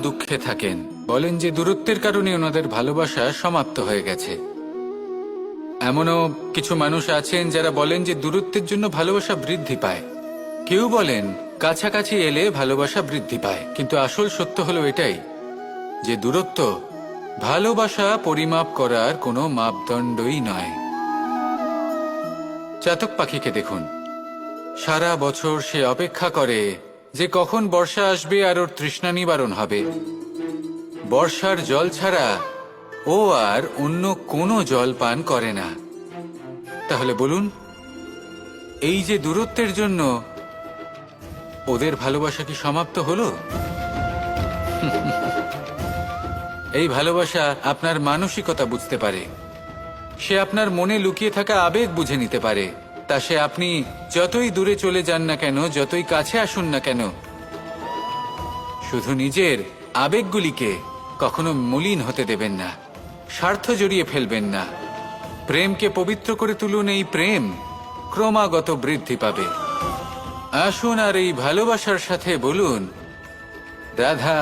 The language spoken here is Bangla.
দুঃখে থাকেন, বলেন যে দূরত্বের কারণে ওনাদের ভালোবাসা সমাপ্ত হয়ে গেছে। এমনও কিছু মানুষ আছেন যারা বলেন যে দূরত্বের জন্য ভালোবাসা বৃদ্ধি পায়। কেউ বলেন কাছাকাছি এলে ভালোবাসা বৃদ্ধি পায়। কিন্তু আসল সত্য হলো এটাই যে দূরত্ব ভালোবাসা পরিমাপ করার কোনো মাপদণ্ডই নয়। চাতক পাখিকে দেখুন, সারা বছর সে অপেক্ষা করে যে কখন বর্ষা আসবে আর ওর তৃষ্ণা নিবারণ হবে। বর্ষার জল ছাড়া ও আর অন্য কোনো জল পান করে না। তাহলে বলুন, এই যে দূরত্বের জন্য ওদের ভালোবাসা কি সমাপ্ত হলো? এই ভালোবাসা আপনার মানসিকতা বুঝতে পারে, সে আপনার মনে লুকিয়ে থাকা আবেগ বুঝে নিতে পারে। তা সে আপনি যতই দূরে চলে যান না কেন, যতই কাছে আসুন না কেন, শুধু নিজের আবেগগুলিকে কখনো মলিন হতে দেবেন না, স্বার্থ জড়িয়ে ফেলবেন না। প্রেমকে পবিত্র করে তুলুন, এই প্রেম ক্রমাগত বৃদ্ধি পাবে। আসুন আর এই ভালোবাসার সাথে বলুন, রাধা।